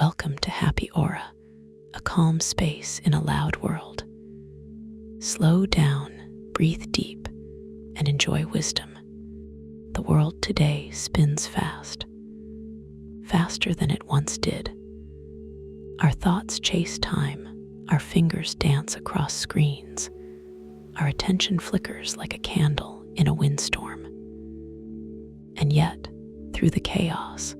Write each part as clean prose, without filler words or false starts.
Welcome to Happy Aura, a calm space in a loud world. Slow down, breathe deep, and enjoy wisdom. The world today spins fast, faster than it once did. Our thoughts chase time, our fingers dance across screens, our attention flickers like a candle in a windstorm. And yet, through the chaos,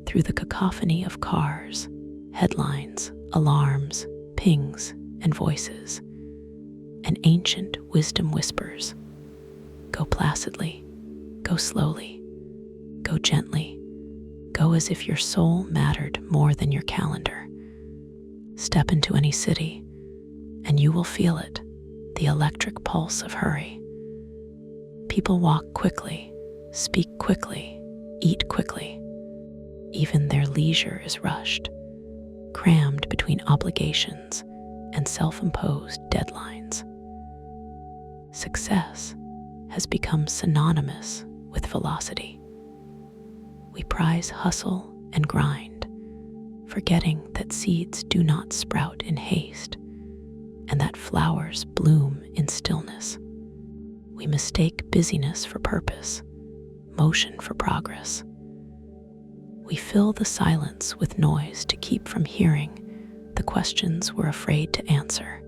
through the cacophony of cars, headlines, alarms, pings, and voices, an ancient wisdom whispers, go placidly, go slowly, go gently, go as if your soul mattered more than your calendar. Step into any city, and you will feel it, the electric pulse of hurry. People walk quickly, speak quickly, eat quickly. Even their leisure is rushed, crammed between obligations and self-imposed deadlines. Success has become synonymous with velocity. We prize hustle and grind, forgetting that seeds do not sprout in haste and that flowers bloom in stillness. We mistake busyness for purpose, motion for progress. We fill the silence with noise to keep from hearing the questions we're afraid to answer.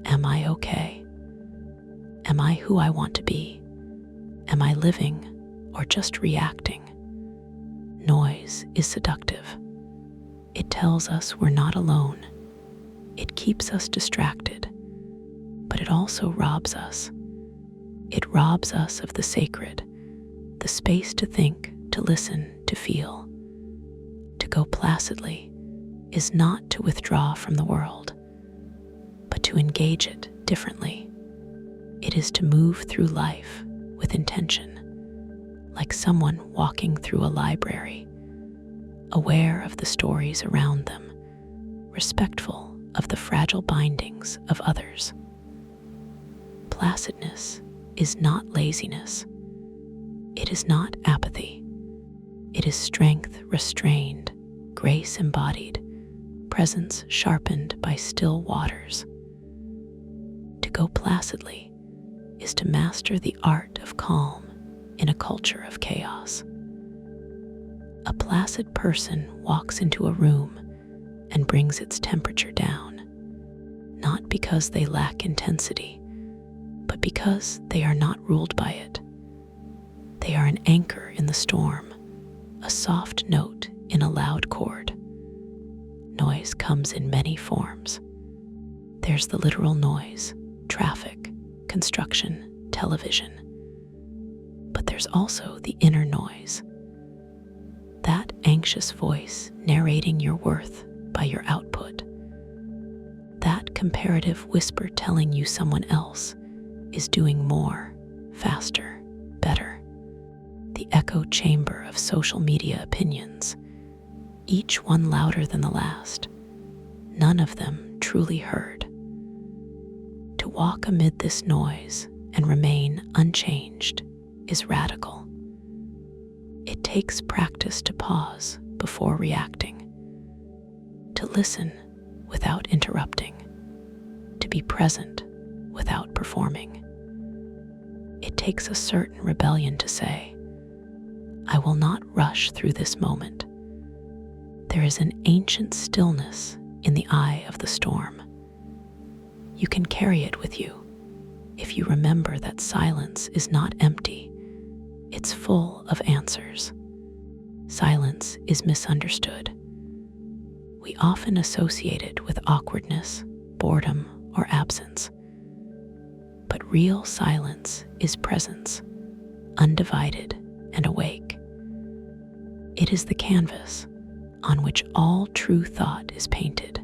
Am I okay? Am I who I want to be? Am I living or just reacting? Noise is seductive. It tells us we're not alone. It keeps us distracted, but it also robs us. It robs us of the sacred, the space to think, to listen, to feel. To go placidly is not to withdraw from the world, but to engage it differently. It is to move through life with intention, like someone walking through a library, aware of the stories around them, respectful of the fragile bindings of others. Placidness is not laziness. It is not apathy. It is strength restrained, grace embodied, presence sharpened by still waters. To go placidly is to master the art of calm in a culture of chaos. A placid person walks into a room and brings its temperature down, not because they lack intensity, but because they are not ruled by it. They are an anchor in the storm, a soft note in a loud chord. Noise comes in many forms. There's the literal noise, traffic, construction, television. But there's also the inner noise, that anxious voice narrating your worth by your output, that comparative whisper telling you someone else is doing more, faster, better. The echo chamber of social media opinions, each one louder than the last, none of them truly heard. To walk amid this noise and remain unchanged is radical. It takes practice to pause before reacting, to listen without interrupting, to be present without performing. It takes a certain rebellion to say, I will not rush through this moment. There is an ancient stillness in the eye of the storm. You can carry it with you if you remember that silence is not empty, it's full of answers. Silence is misunderstood. We often associate it with awkwardness, boredom, or absence. But real silence is presence, undivided and awake. It is the canvas on which all true thought is painted.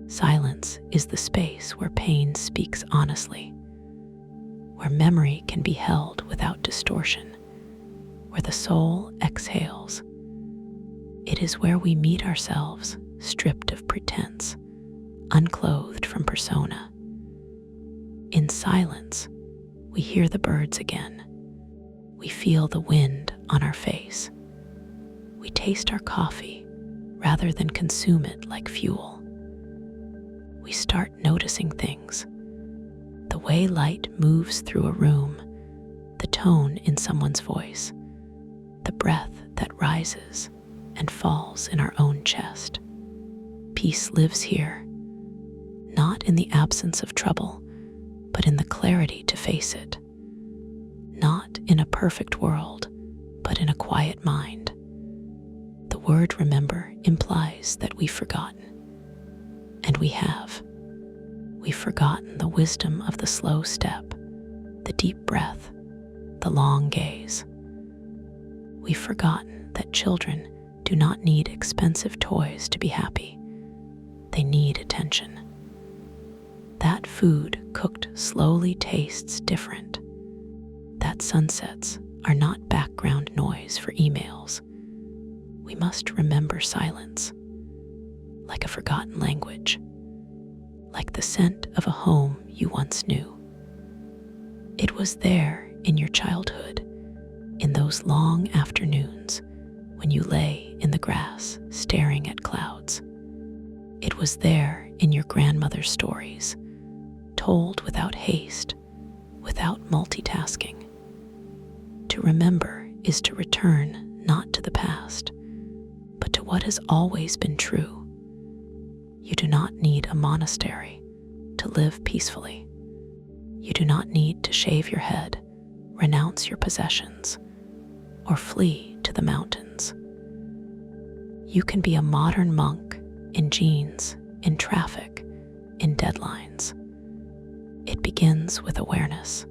Silence is the space where pain speaks honestly, where memory can be held without distortion, where the soul exhales. It is where we meet ourselves, stripped of pretense, unclothed from persona. In silence, we hear the birds again. We feel the wind on our face. We taste our coffee rather than consume it like fuel. We start noticing things: the way light moves through a room, the tone in someone's voice, the breath that rises and falls in our own chest. Peace lives here, not in the absence of trouble, but in the clarity to face it. Not in a perfect world, but in a quiet mind. The word remember implies that we've forgotten. And we have. We've forgotten the wisdom of the slow step, the deep breath, the long gaze. We've forgotten that children do not need expensive toys to be happy. They need attention. That food cooked slowly tastes different. That sunsets are not background noise for emails. We must remember silence, like a forgotten language, like the scent of a home you once knew. It was there in your childhood, in those long afternoons when you lay in the grass staring at clouds. It was there in your grandmother's stories, told without haste, without multitasking. To remember is to return not to the past, but to what has always been true. You do not need a monastery to live peacefully. You do not need to shave your head, renounce your possessions, or flee to the mountains. You can be a modern monk in jeans, in traffic, in deadlines. It begins with awareness.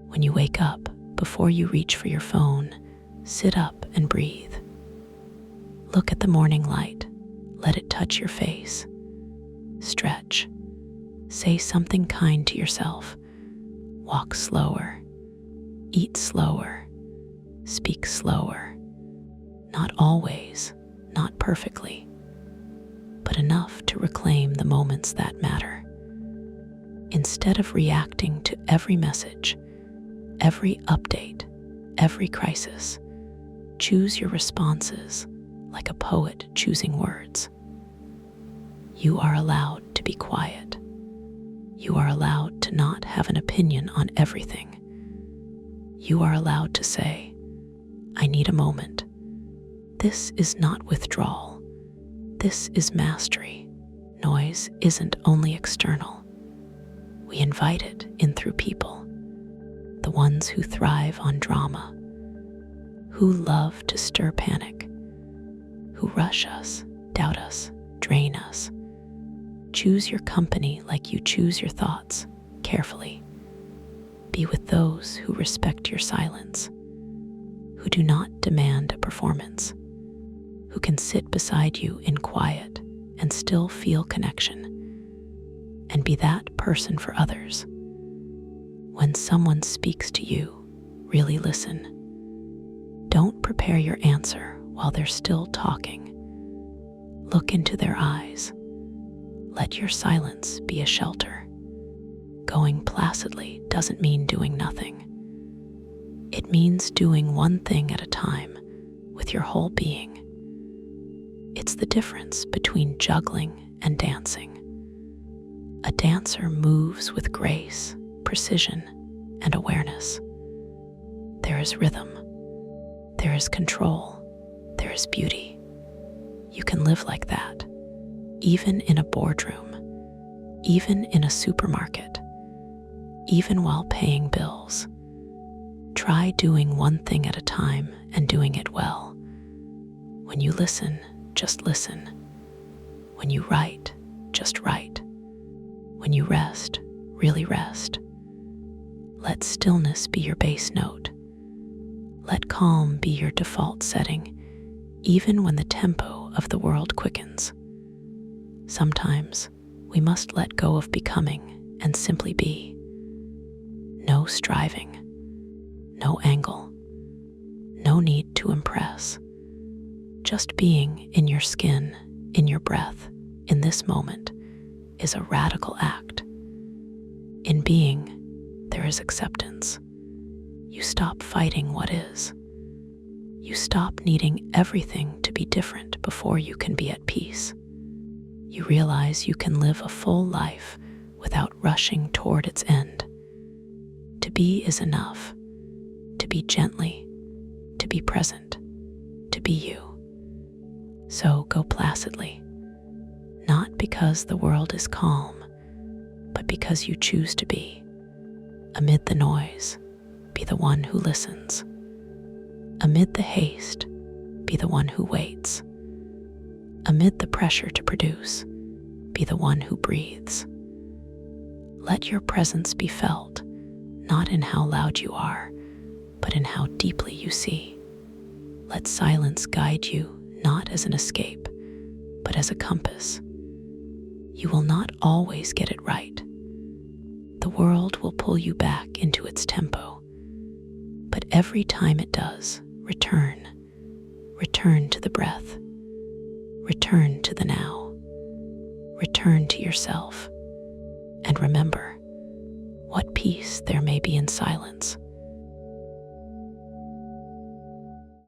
When you wake up, before you reach for your phone, sit up and breathe. Look at the morning light. Let it touch your face. Stretch. Say something kind to yourself. Walk slower. Eat slower. Speak slower. Not always, not perfectly, but enough to reclaim the moments that matter. Instead of reacting to every message, every update, every crisis, choose your responses like a poet choosing words. You are allowed to be quiet. You are allowed to not have an opinion on everything. You are allowed to say, I need a moment. This is not withdrawal. This is mastery. Noise isn't only external. We invite it in through people, the ones who thrive on drama, who love to stir panic, who rush us, doubt us, drain us. Choose your company like you choose your thoughts, carefully. Be with those who respect your silence, who do not demand a performance, who can sit beside you in quiet and still feel connection, and be that person for others. When someone speaks to you, really listen. Don't prepare your answer while they're still talking. Look into their eyes. Let your silence be a shelter. Going placidly doesn't mean doing nothing. It means doing one thing at a time with your whole being. It's the difference between juggling and dancing. A dancer moves with grace, precision, and awareness. There is rhythm. There is control. There is beauty. You can live like that, even in a boardroom, even in a supermarket, even while paying bills. Try doing one thing at a time and doing it well. When you listen, just listen. When you write, just write. When you rest, really rest. Let stillness be your bass note. Let calm be your default setting, even when the tempo of the world quickens. Sometimes we must let go of becoming and simply be. No striving, no angle, no need to impress. Just being in your skin, in your breath, in this moment is a radical act. In being, there is acceptance. You stop fighting what is. You stop needing everything to be different before you can be at peace. You realize you can live a full life without rushing toward its end. To be is enough. To be gently, to be present, to be you. So go placidly, not because the world is calm, but because you choose to be. Amid the noise, be the one who listens. Amid the haste, be the one who waits. Amid the pressure to produce, be the one who breathes. Let your presence be felt, not in how loud you are, but in how deeply you see. Let silence guide you, not as an escape, but as a compass. You will not always get it right. The world will pull you back into its tempo. But every time it does, return. Return to the breath. Return to the now. Return to yourself. And remember, what peace there may be in silence,